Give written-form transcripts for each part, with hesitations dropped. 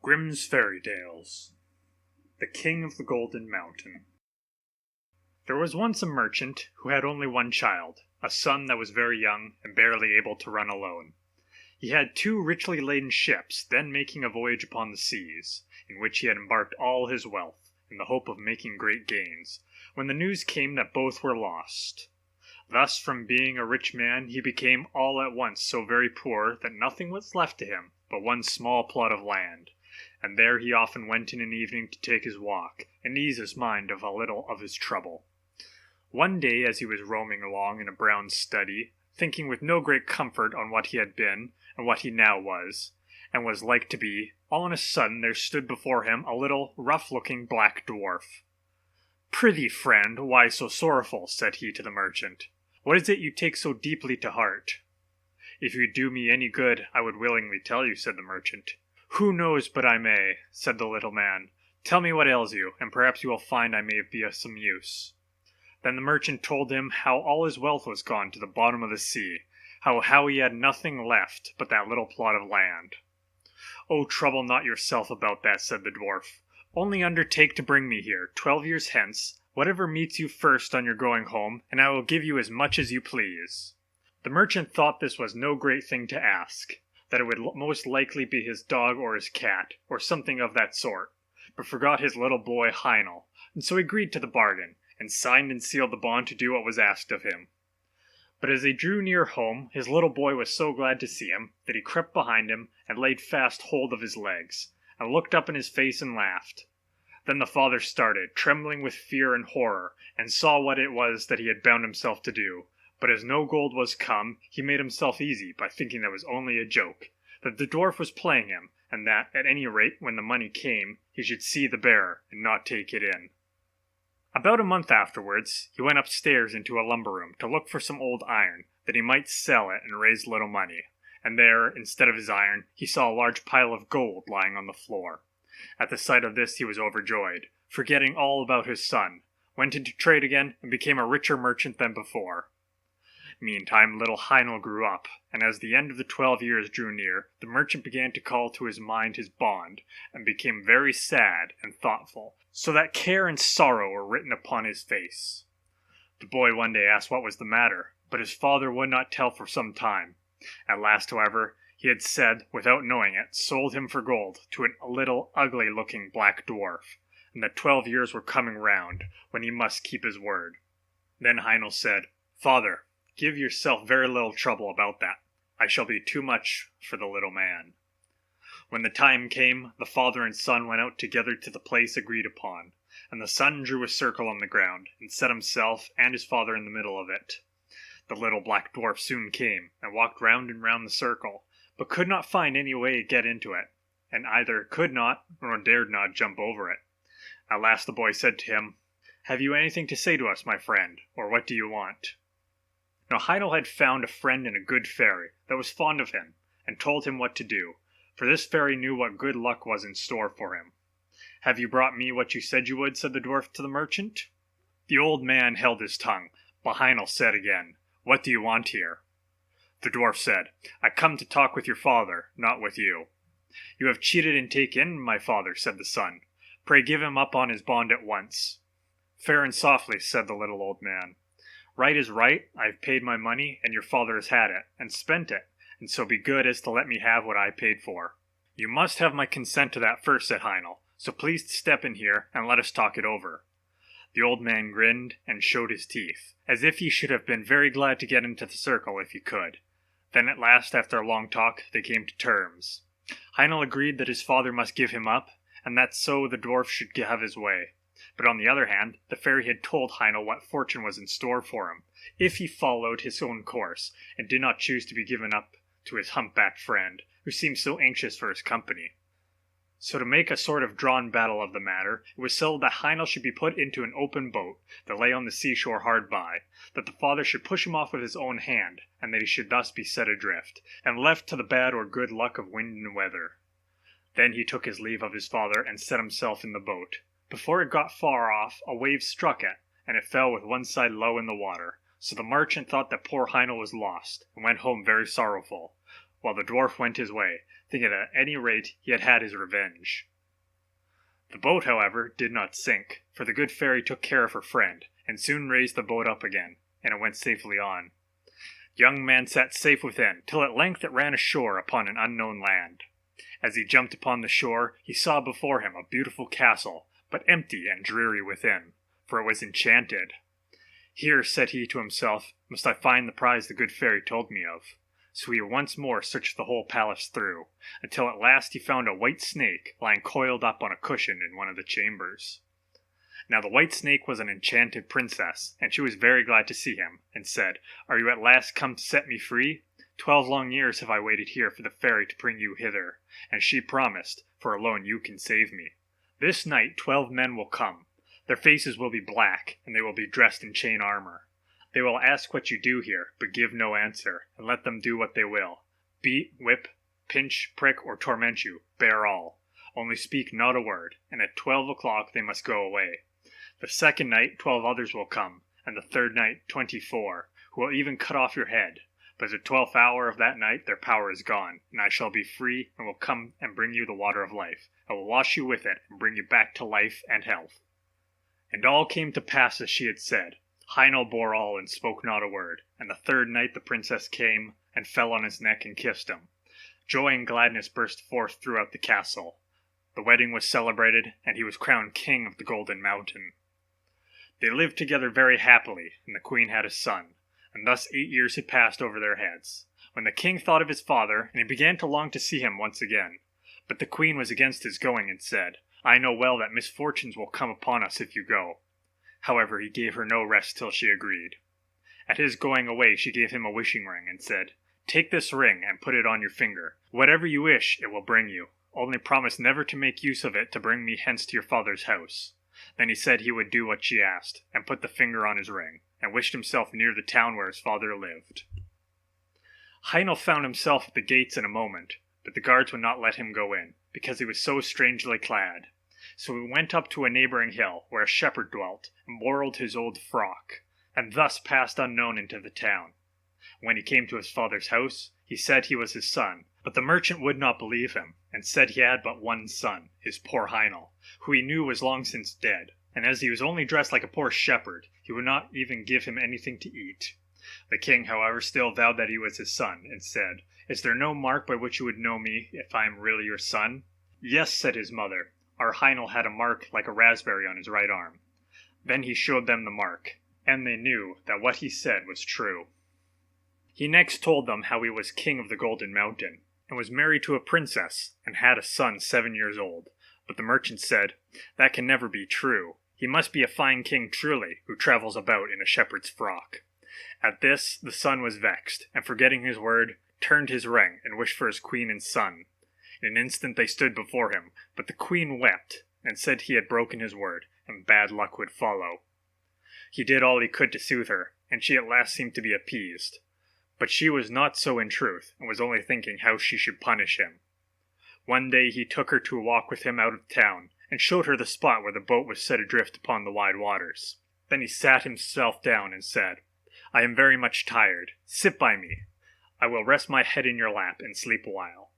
Grimm's Fairy Tales. The King of the Golden Mountain. There was once a merchant who had only one child, a son that was very young and barely able to run alone. He had two richly laden ships then making a voyage upon the seas, in which he had embarked all his wealth, in the hope of making great gains, when the news came that both were lost. Thus from being a rich man he became all at once so very poor that nothing was left to him but one small plot of land, and there he often went in an evening to take his walk, and ease his mind of a little of his trouble. One day as he was roaming along in a brown study, thinking with no great comfort on what he had been, and what he now was, and was like to be, all on a sudden there stood before him a little, rough-looking black dwarf. "Prithee, friend, why so sorrowful?" said he to the merchant. "What is it you take so deeply to heart?" "If you do me any good, I would willingly tell you," said the merchant. "Who knows but I may?" said the little man. "Tell me what ails you, and perhaps you will find I may be of some use." Then the merchant told him how all his wealth was gone to the bottom of the sea, how he had nothing left but that little plot of land. "Oh, trouble not yourself about that," said the dwarf. "Only undertake to bring me here, 12 years hence, whatever meets you first on your going home, and I will give you as much as you please." The merchant thought this was no great thing to ask, that it would most likely be his dog or his cat, or something of that sort, but forgot his little boy Heinel, and so agreed to the bargain, and signed and sealed the bond to do what was asked of him. But as they drew near home, his little boy was so glad to see him, that he crept behind him, and laid fast hold of his legs, and looked up in his face and laughed. Then the father started, trembling with fear and horror, and saw what it was that he had bound himself to do. But as no gold was come, he made himself easy by thinking that was only a joke, that the dwarf was playing him, and that, at any rate, when the money came, he should see the bearer, and not take it in. About a month afterwards, he went upstairs into a lumber room to look for some old iron, that he might sell it and raise a little money, and there, instead of his iron, he saw a large pile of gold lying on the floor. At the sight of this he was overjoyed, forgetting all about his son, went into trade again, and became a richer merchant than before. Meantime little Heinel grew up, and as the end of the 12 years drew near, the merchant began to call to his mind his bond, and became very sad and thoughtful, so that care and sorrow were written upon his face. The boy one day asked what was the matter, but his father would not tell for some time. At last, however, he had said, without knowing it, sold him for gold to a little ugly-looking black dwarf, and that 12 years were coming round, when he must keep his word. Then Heinel said, "Father, give yourself very little trouble about that. I shall be too much for the little man." When the time came, the father and son went out together to the place agreed upon, and the son drew a circle on the ground, and set himself and his father in the middle of it. The little black dwarf soon came, and walked round and round the circle, but could not find any way to get into it, and either could not, nor dared not jump over it. At last the boy said to him, "Have you anything to say to us, my friend, or what do you want?" Now Heinel had found a friend in a good fairy, that was fond of him, and told him what to do, for this fairy knew what good luck was in store for him. "Have you brought me what you said you would?" said the dwarf to the merchant. The old man held his tongue, but Heinel said again, "What do you want here?" The dwarf said, "I come to talk with your father, not with you." "You have cheated and taken my father," said the son. "Pray give him up on his bond at once." "Fair and softly," said the little old man. "Right is right, I have paid my money, and your father has had it, and spent it, and so be good as to let me have what I paid for." "You must have my consent to that first," said Heinel, "so please step in here, and let us talk it over." The old man grinned, and showed his teeth, as if he should have been very glad to get into the circle if he could. Then at last, after a long talk, they came to terms. Heinel agreed that his father must give him up, and that so the dwarf should have his way. But on the other hand, the fairy had told Heinel what fortune was in store for him, if he followed his own course, and did not choose to be given up to his humpbacked friend, who seemed so anxious for his company. So to make a sort of drawn battle of the matter, it was settled that Heinel should be put into an open boat that lay on the seashore hard by, that the father should push him off with his own hand, and that he should thus be set adrift, and left to the bad or good luck of wind and weather. Then he took his leave of his father, and set himself in the boat. Before it got far off, a wave struck it, and it fell with one side low in the water, so the merchant thought that poor Heinel was lost, and went home very sorrowful. while the dwarf went his way, thinking that at any rate he had had his revenge. The boat, however, did not sink, for the good fairy took care of her friend, and soon raised the boat up again, and it went safely on. The young man sat safe within, till at length it ran ashore upon an unknown land. As he jumped upon the shore, he saw before him a beautiful castle, but empty and dreary within, for it was enchanted. Here, said he to himself, must I find the prize the good fairy told me of. So he once more searched the whole palace through, until at last he found a white snake lying coiled up on a cushion in one of the chambers. Now the white snake was an enchanted princess, and she was very glad to see him, and said, Are you at last come to set me free? 12 long years have I waited here for the fairy to bring you hither, and she promised, for alone you can save me. This night 12 men will come. Their faces will be black, and they will be dressed in chain armor. They will ask what you do here, but give no answer, and let them do what they will. Beat, whip, pinch, prick, or torment you, bear all. Only speak not a word, and at 12 o'clock they must go away. The second night 12 others will come, and the third night 24, who will even cut off your head. But at the 12th hour of that night their power is gone, and I shall be free, and will come and bring you the water of life. I will wash you with it, and bring you back to life and health. And all came to pass as she had said. Heinel bore all and spoke not a word, and the third night the princess came, and fell on his neck and kissed him. Joy and gladness burst forth throughout the castle. The wedding was celebrated, and he was crowned king of the Golden Mountain. They lived together very happily, and the queen had a son, and thus 8 years had passed over their heads, when the king thought of his father, and he began to long to see him once again. But the queen was against his going, and said, I know well that misfortunes will come upon us if you go. However, he gave her no rest till she agreed. At his going away she gave him a wishing ring, and said, Take this ring, and put it on your finger. Whatever you wish, it will bring you. Only promise never to make use of it to bring me hence to your father's house. Then he said he would do what she asked, and put the finger on his ring, and wished himself near the town where his father lived. Heinel found himself at the gates in a moment, but the guards would not let him go in, because he was so strangely clad. So he went up to a neighboring hill, where a shepherd dwelt, and borrowed his old frock, and thus passed unknown into the town. When he came to his father's house, he said he was his son, but the merchant would not believe him, and said he had but one son, his poor Heinel, who he knew was long since dead, and as he was only dressed like a poor shepherd, he would not even give him anything to eat. The king, however, still vowed that he was his son, and said, Is there no mark by which you would know me, if I am really your son? Yes, said his mother. Our Heinel had a mark like a raspberry on his right arm. Then he showed them the mark, and they knew that what he said was true. He next told them how he was king of the Golden Mountain, and was married to a princess, and had a son 7 years old. But the merchant said, That can never be true. He must be a fine king truly, who travels about in a shepherd's frock. At this the son was vexed, and forgetting his word, turned his ring, and wished for his queen and son. In an instant they stood before him, but the queen wept, and said he had broken his word, and bad luck would follow. He did all he could to soothe her, and she at last seemed to be appeased. But she was not so in truth, and was only thinking how she should punish him. One day he took her to a walk with him out of town, and showed her the spot where the boat was set adrift upon the wide waters. Then he sat himself down and said, I am very much tired. Sit by me. I will rest my head in your lap and sleep a while.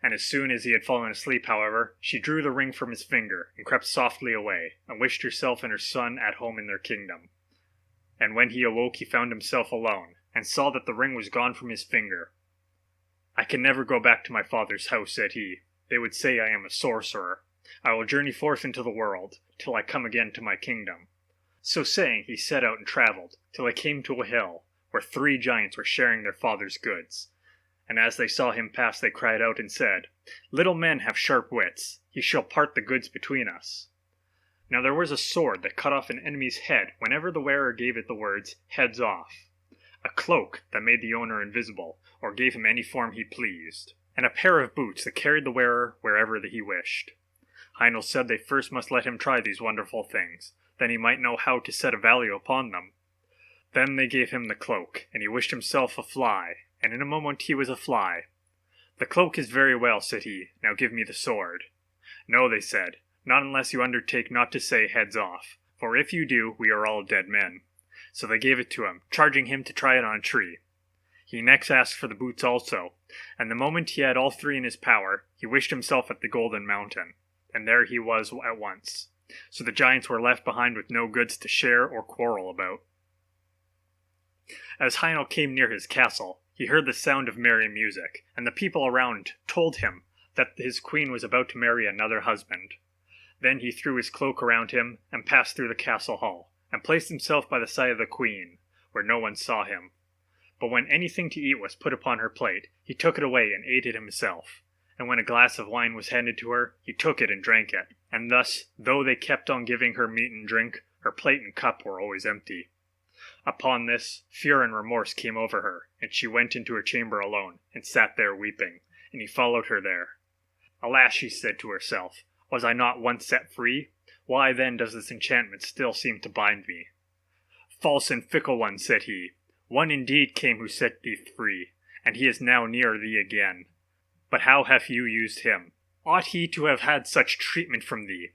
And as soon as he had fallen asleep, however, she drew the ring from his finger, and crept softly away, and wished herself and her son at home in their kingdom. And when he awoke he found himself alone, and saw that the ring was gone from his finger. I can never go back to my father's house, said he. They would say I am a sorcerer. I will journey forth into the world, till I come again to my kingdom. So saying, he set out and travelled, till he came to a hill, where 3 giants were sharing their father's goods. And as they saw him pass, they cried out and said, Little men have sharp wits. He shall part the goods between us. Now there was a sword that cut off an enemy's head whenever the wearer gave it the words, Heads off. A cloak that made the owner invisible, or gave him any form he pleased. And a pair of boots that carried the wearer wherever he wished. Heinel said they first must let him try these wonderful things, then he might know how to set a value upon them. Then they gave him the cloak, and he wished himself a fly, and in a moment he was a fly. The cloak is very well, said he, now give me the sword. No, they said, not unless you undertake not to say heads off, for if you do, we are all dead men. So they gave it to him, charging him to try it on a tree. He next asked for the boots also, and the moment he had all three in his power, he wished himself at the Golden Mountain, and there he was at once. So the giants were left behind with no goods to share or quarrel about. As Heinel came near his castle, he heard the sound of merry music, and the people around told him that his queen was about to marry another husband. Then he threw his cloak around him and passed through the castle hall, and placed himself by the side of the queen, where no one saw him. But when anything to eat was put upon her plate, he took it away and ate it himself. And when a glass of wine was handed to her, he took it and drank it. And thus, though they kept on giving her meat and drink, her plate and cup were always empty. Upon this, fear and remorse came over her, and she went into her chamber alone, and sat there weeping, and he followed her there. Alas, she said to herself, was I not once set free? Why then does this enchantment still seem to bind me? False and fickle one, said he, one indeed came who set thee free, and he is now near thee again. But how have you used him? Ought he to have had such treatment from thee?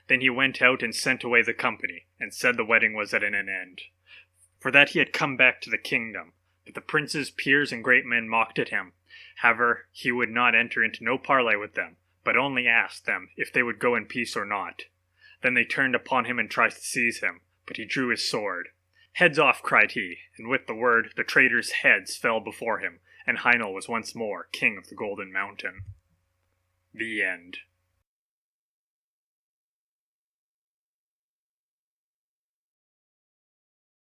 Then he went out and sent away the company, and said the wedding was at an end. For that he had come back to the kingdom, but the princes, peers, and great men mocked at him. However, he would not enter into no parley with them, but only asked them if they would go in peace or not. Then they turned upon him and tried to seize him, but he drew his sword. Heads off, cried he, and with the word the traitors' heads fell before him, and Heinel was once more king of the Golden Mountain. The end.